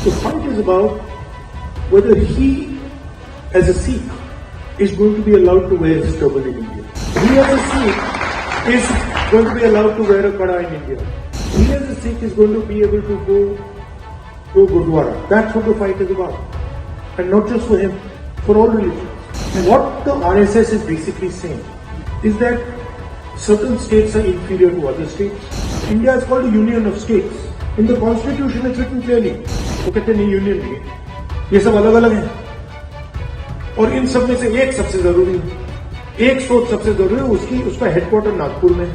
The fight is about whether he, as a Sikh, is going to be allowed to wear his turban in India. He, as a Sikh, is going to be allowed to wear a kada in India. He, as a Sikh, is going to be able to go to Gurdwara. That's what the fight is about. And not just for him, for all religions. And what the RSS is basically saying is that certain states are inferior to other states. India is called a union of states. In the constitution it's written clearly. वो कहते नहीं union नहीं है, ये सब अलग अलग हैं और इन सब में से एक सबसे जरूरी है, एक सोच सबसे जरूरी है, उसका हेडक्वार्टर नागपुर में है.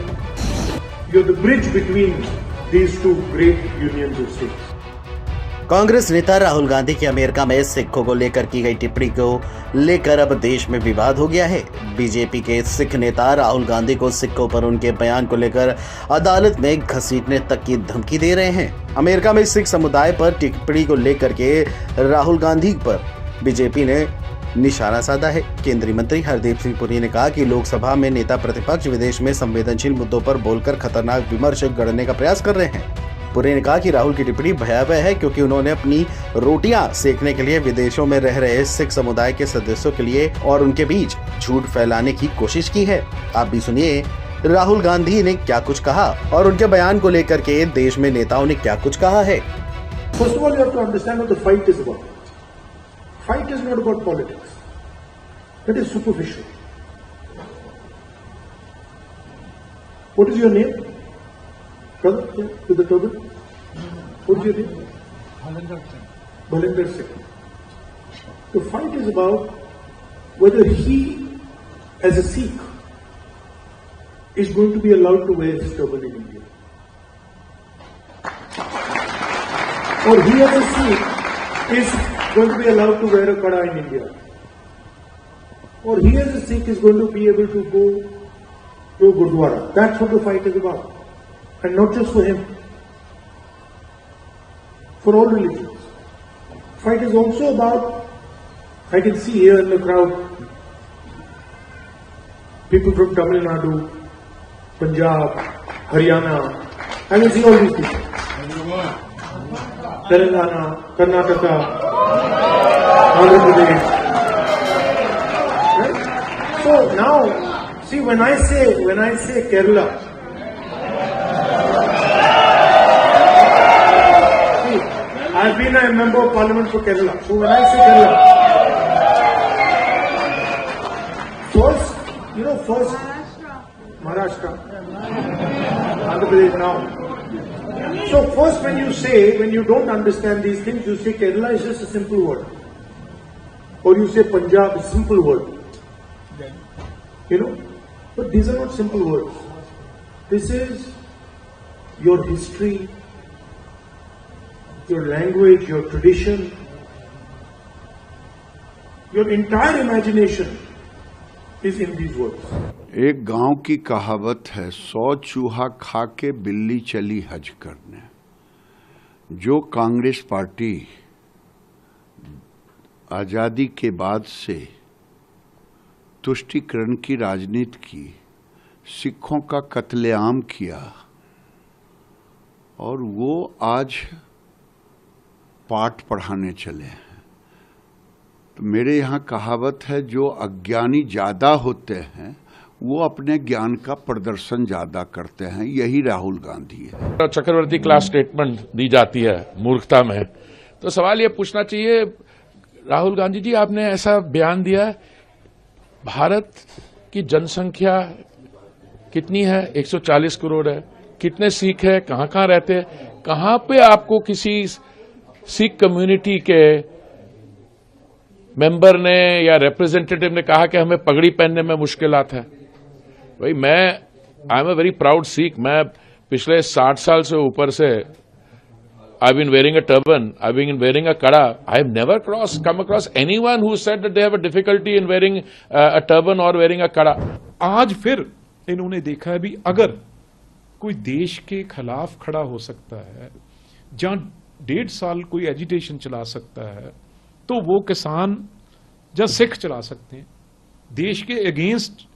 You're the bridge between these two great unions of states. Congress नेता राहुल गांधी की अमेरिका में सिखों को लेकर की गई टिप्पणी को लेकर अब देश में विवाद हो गया है. बीजेपी के सिख नेता राहुल गांधी को सिखों पर उनके बयान को लेकर अदालत में घसीटने तक की धमकी दे रहे हैं. अमेरिका में सिख समुदाय पर टिप्पणी को लेकर के राहुल गांधी पर बीजेपी ने निशाना साधा है. केंद्रीय मंत्री हरदीप सिंह पुरी ने कहा कि लोकसभा में नेता प्रतिपक्ष विदेश में संवेदनशील मुद्दों पर बोलकर खतरनाक विमर्श गढ़ने का प्रयास कर रहे हैं. पुरी ने कहा कि राहुल की टिप्पणी भयावह है क्योंकि उन्होंने अपनी रोटियां सेकने के लिए विदेशों में रह रहे सिख समुदाय के सदस्यों के लिए और उनके बीच झूठ फैलाने की कोशिश की है. आप भी सुनिए राहुल गांधी ने क्या कुछ कहा और उनके बयान को लेकर के देश में नेताओं ने क्या कुछ कहा है. First of all, you have to understand what the fight is about. Fight is not about politics. That is superficial. What is your name? Brother, with the turban? What is your name? Balinder Singh. The fight is about whether he, as a Sikh, is going to be allowed to wear his turban in India. Or he, as a Sikh, is going to be allowed to wear a kada in India. Or he, as a Sikh, is going to be able to go to Gurdwara. That's what the fight is about. And not just for him, for all religions. Fight is also about, I can see here in the crowd, people from Tamil Nadu, Punjab, Haryana, I can see all these people. Telangana, Karnataka, Andhra Pradesh. Right? So now, see when I say Kerala, I've been a member of parliament for Kerala. So when I say Kerala, first Maharashtra, Andhra Pradesh now. So first when you don't understand these things, you say Kerala is just a simple word. Or you say Punjab is a simple word. But these are not simple words. This is your history, your language, your tradition, your entire imagination is in these words. एक गांव की कहावत है, 100 चूहा खा के बिल्ली चली हज करने. जो कांग्रेस पार्टी आजादी के बाद से तुष्टीकरण की राजनीति की, सिखों का कत्लेआम किया और वो आज पाठ पढ़ाने चले हैं. तो मेरे यहाँ कहावत है, जो अज्ञानी ज्यादा होते हैं वो अपने ज्ञान का प्रदर्शन ज्यादा करते हैं. यही राहुल गांधी है. चक्रवर्ती क्लास स्टेटमेंट दी जाती है मूर्खता में. तो सवाल ये पूछना चाहिए, राहुल गांधी जी आपने ऐसा बयान दिया, भारत की जनसंख्या कितनी है? 140 करोड़ है. कितने सिख है, कहाँ कहाँ रहते हैं, कहाँ पे आपको किसी सिख कम्युनिटी के मेंबर ने या रिप्रेजेंटेटिव ने कहा कि हमें पगड़ी पहनने में मुश्किलात है? भाई I am a very proud Sikh. मैं पिछले 60 साल से ऊपर से I been wearing a turban, I been wearing a kada. I have never come across anyone who said that they have a difficulty in wearing a turban और wearing a kada. आज फिर इन्होंने देखा है भी अगर कोई देश के खिलाफ खड़ा हो सकता है, जहां 1.5 साल कोई एजिटेशन चला सकता है, तो वो किसान या सिख चला सकते हैं. देश के अगेंस्ट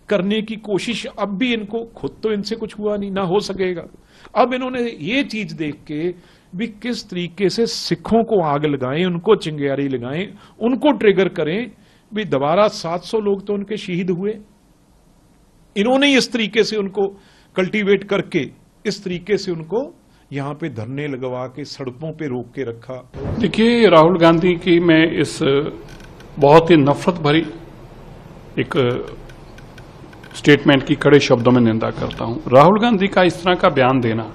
करने की कोशिश अब भी इनको खुद तो इनसे कुछ हुआ नहीं, ना हो सकेगा. अब इन्होंने ये चीज देख के भी किस तरीके से सिखों को आग लगाएं, उनको चिंगारी लगाएं, उनको ट्रिगर करें। भी दोबारा 700 लोग तो उनके शहीद हुए, इन्होंने इस तरीके से उनको कल्टीवेट करके इस तरीके से उनको यहां पे धरने लगवा के सड़कों पे रोक के रखा। देखिए, राहुल गांधी की मैं इस बहुत ही नफरत भरी एक स्टेटमेंट की कड़े शब्दों में निंदा करता हूं। राहुल गांधी का इस तरह का बयान देना,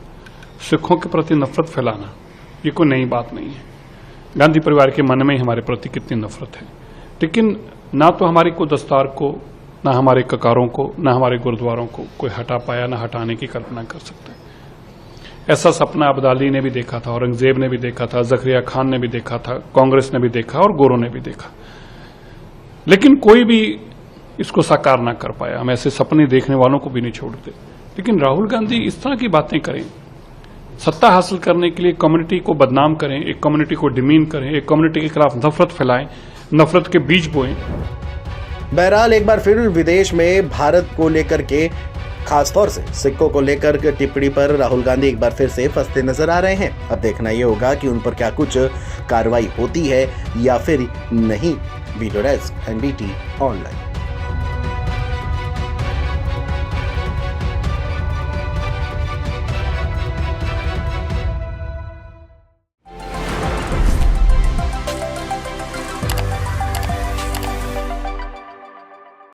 सिखों के प्रति नफरत फैलाना, ये कोई नई बात नहीं है। गांधी परिवार के मन में ही हमारे प्रति कितनी नफरत है, लेकिन ना तो हमारी को दस्तार को, ना हमारे ककारों को, ना हमारे गुरुद्वारों को कोई हटा पाया, ना हटाने की कल्पना कर सकता है। ऐसा सपना अब्दाली ने भी देखा था, औरंगजेब ने भी देखा था, जकरिया खान ने भी देखा था, कांग्रेस ने भी देखा और गोरों ने भी देखा, लेकिन कोई भी इसको साकार ना कर पाया। हम ऐसे सपने देखने वालों को भी नहीं छोड़ते। लेकिन राहुल गांधी इस तरह की बातें करें, सत्ता हासिल करने के लिए कम्युनिटी को बदनाम करें, एक कम्युनिटी को डिमीन करें, एक कम्युनिटी के खिलाफ नफरत फैलाएं, नफरत के बीज बोएं। बहरहाल एक बार फिर विदेश में भारत को लेकर के, खासतौर से सिखों को लेकर के टिप्पणी पर राहुल गांधी एक बार फिर से फंसते नजर आ रहे हैं। अब देखना ये होगा कि उन पर क्या कुछ कार्रवाई होती है या फिर नहीं। Video desk NBT online.